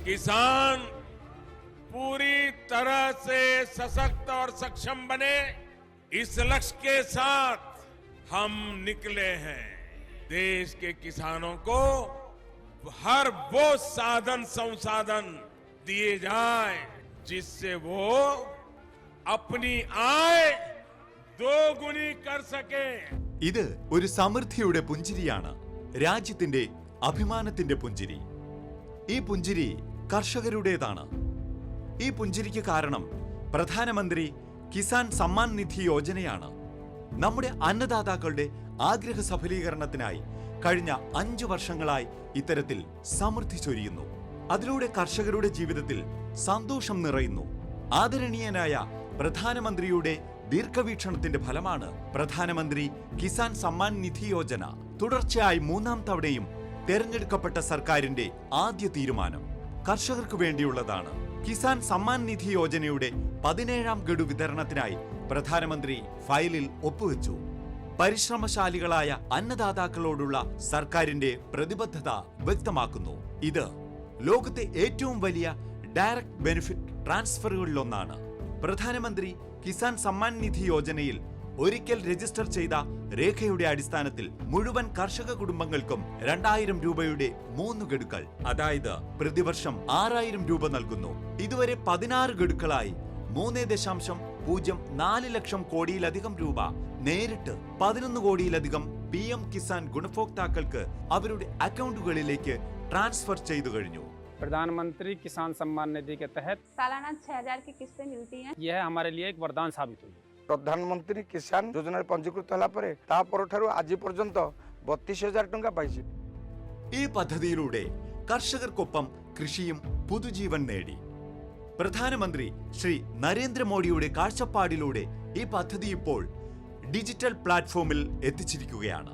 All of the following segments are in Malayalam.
किसान पूरी तरह से सशक्त और सक्षम बने, इस लक्ष्य के साथ हम निकले हैं। देश के किसानों को हर वो साधन संसाधन दिए जाए जिससे वो अपनी आय दोगुनी कर सके। ഇത് ഒരു സമൃദ്ധിയുടെ പുഞ്ചിരിയാണ്, രാജ്യത്തിന്റെ അഭിമാനത്തിന്റെ പുഞ്ചിരി. ഈ പുഞ്ചിരി കർഷകരുടേതാണ്. ഈ പുഞ്ചിരിക്ക് കാരണം പ്രധാനമന്ത്രി കിസാൻ സമ്മാൻ നിധി യോജനയാണ്. നമ്മുടെ അന്നദാതാക്കളുടെ ആഗ്രഹ സഫലീകരണത്തിനായി കഴിഞ്ഞ 5 വർഷങ്ങളായി ഇത്തരത്തിൽ സമൃദ്ധി ചൊരിയുന്നു. അതിലൂടെ കർഷകരുടെ ജീവിതത്തിൽ സന്തോഷം നിറയുന്നു. ആദരണീയനായ പ്രധാനമന്ത്രിയുടെ ദീർഘവീക്ഷണത്തിന്റെ ഫലമാണ് പ്രധാനമന്ത്രി കിസാൻ സമ്മാൻ നിധി യോജന. തുടർച്ചയായി 3ാം തവണയും തെരഞ്ഞെടുക്കപ്പെട്ട സർക്കാരിന്റെ ആദ്യ തീരുമാനം കർഷകർക്ക് വേണ്ടിയുള്ളതാണ്. കിസാൻ സമ്മാൻ നിധി യോജനയുടെ 17ാം ഗഡു വിതരണത്തിനായി പ്രധാനമന്ത്രി ഫയലിൽ ഒപ്പുവെച്ചു. പരിശ്രമശാലികളായ അന്നദാതാക്കളോടുള്ള സർക്കാരിന്റെ പ്രതിബദ്ധത വ്യക്തമാക്കുന്നു. ഇത് ലോകത്തെ ഏറ്റവും വലിയ ഡയറക്റ്റ് ബെനിഫിറ്റ് ട്രാൻസ്ഫറുകളിലൊന്നാണ്. പ്രധാനമന്ത്രി കിസാൻ സമ്മാൻ നിധി യോജനയിൽ ഒരിക്കൽ രജിസ്റ്റർ ചെയ്ത രേഖയുടെ അടിസ്ഥാനത്തിൽ മുഴുവൻ കർഷക കുടുംബങ്ങൾക്കും 2000 രൂപയുടെ 3 ഗഡുക്കൾ, അതായത് പ്രതിവർഷം 6000 രൂപ നൽകുന്നു. ഇതുവരെ 16 ഗഡുക്കളായി 3.04 ലക്ഷം കോടിയിലധികം രൂപ നേരിട്ട് 11 കോടിയിലധികം PM കിസാൻ ഗുണഭോക്താക്കൾക്ക് അവരുടെ അക്കൗണ്ടുകളിലേക്ക് ട്രാൻസ്ഫർ ചെയ്തു കഴിഞ്ഞു. प्रधानमंत्री किसान सम्मान निधि के तहत सालाना 6000 की किस्तें मिलती हैं। यह हमारे लिए एक वरदान साबित हुई। प्रधानमंत्री किसान योजना पंजीकृत होला परे ता परठारु आज पर्यंत 32,000 टंका पाइछि। ഈ പദ്ധതിയിലൂടെ കർഷകർക്കൊപ്പം കൃഷിയും പുതുജീവൻ നേടി. പ്രധാനമന്ത്രി ശ്രീ നരേന്ദ്രമോദിയുടെ കാഴ്ചപ്പാടിലൂടെ ഈ പദ്ധതി ഇപ്പോൾ ഡിജിറ്റൽ പ്ലാറ്റ്ഫോമിൽ എത്തിച്ചിരിക്കുകയാണ്.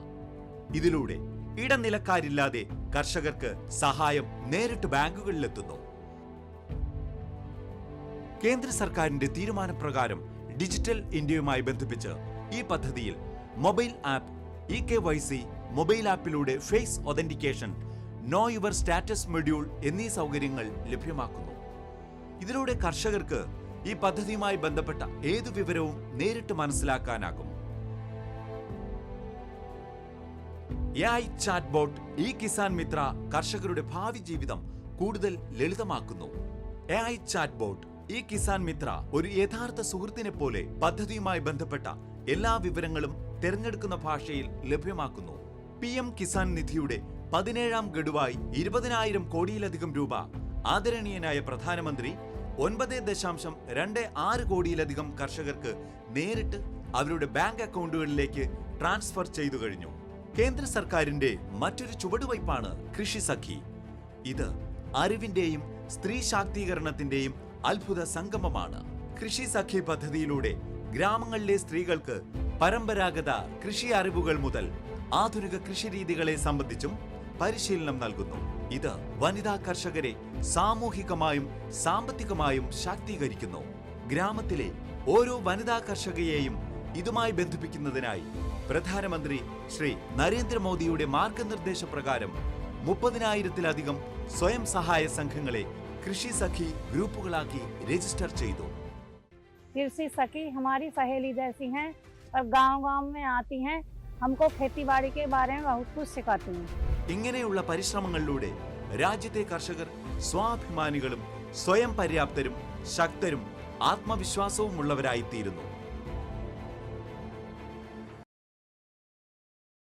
ഇതിലൂടെ ഇടനിലക്കാരില്ലാതെ കർഷകർക്ക് സഹായം നേരിട്ട് ബാങ്കുകളിലെത്തുന്നു. കേന്ദ്ര സർക്കാരിന്റെ തീരുമാനപ്രകാരം ഡിജിറ്റൽ ഇന്ത്യയുമായി ബന്ധിപ്പിച്ച് ഈ പദ്ധതിയിൽ മൊബൈൽ ആപ്പ്, eKYC, മൊബൈൽ ആപ്പിലൂടെ face authentication, know your status module എന്നീ സൗകര്യങ്ങൾ ലഭ്യമാക്കുന്നു. ഇതിലൂടെ കർഷകർക്ക് ഈ പദ്ധതിയുമായി ബന്ധപ്പെട്ട ഏതു വിവരവും നേരിട്ട് മനസ്സിലാക്കാനാകും. AI ചാറ്റ് ബോട്ട് ഈ കിസാൻ മിത്ര കർഷകരുടെ ഭാവി ജീവിതം കൂടുതൽ ലളിതമാക്കുന്നു. AI ചാറ്റ് ബോട്ട് ഈ കിസാൻ മിത്ര ഒരു യഥാർത്ഥ സുഹൃത്തിനെ പോലെ പദ്ധതിയുമായി ബന്ധപ്പെട്ട എല്ലാ വിവരങ്ങളും തിരഞ്ഞെടുക്കുന്ന ഭാഷയിൽ ലഭ്യമാക്കുന്നു. PM കിസാൻ നിധിയുടെ 17ാം ഗഡുവായി 20,000 കോടിയിലധികം രൂപ ആദരണീയനായ പ്രധാനമന്ത്രി 9.26 കോടിയിലധികം കർഷകർക്ക് നേരിട്ട് അവരുടെ ബാങ്ക് അക്കൗണ്ടുകളിലേക്ക് ട്രാൻസ്ഫർ ചെയ്തു കഴിഞ്ഞു. കേന്ദ്ര സർക്കാരിന്റെ മറ്റൊരു ചുവടുവയ്പാണ് കൃഷി സഖി. ഇത് അറിവിന്റെയും സ്ത്രീ ശാക്തീകരണത്തിന്റെയും അത്ഭുത സംഗമമാണ്. കൃഷി സഖി പദ്ധതിയിലൂടെ ഗ്രാമങ്ങളിലെ സ്ത്രീകൾക്ക് പരമ്പരാഗത കൃഷി അറിവുകൾ മുതൽ ആധുനിക കൃഷിരീതികളെ സംബന്ധിച്ചും പരിശീലനം നൽകുന്നു. ഇത് വനിതാ കർഷകരെ സാമൂഹികമായും സാമ്പത്തികമായും ശാക്തീകരിക്കുന്നു. ഗ്രാമത്തിലെ ഓരോ വനിതാ കർഷകയെയും ഇതുമായി ബന്ധിപ്പിക്കുന്നതിനായി പ്രധാനമന്ത്രി ശ്രീ നരേന്ദ്രമോദിയുടെ മാർഗനിർദ്ദേശപ്രകാരം 30,000-ലധികം സ്വയം സഹായ സംഘങ്ങളെ കൃഷി സഖി ഗ്രൂപ്പുകളാക്കി രജിസ്റ്റർ ചെയ്തു. कृषि सखी हमारी सहेली जैसी हैं और गांव-गांव में आती हैं, हमको खेती-बाड़ी के बारे में बहुत कुछ सिखाती हैं. ഇങ്ങനെയുള്ള പരിശ്രമങ്ങളിലൂടെ രാജ്യത്തെ കർഷകർ സ്വാഭിമാനികളും സ്വയം പര്യാപ്തരും ശക്തരും ആത്മവിശ്വാസവുമുള്ളവരായിത്തീരുന്നു.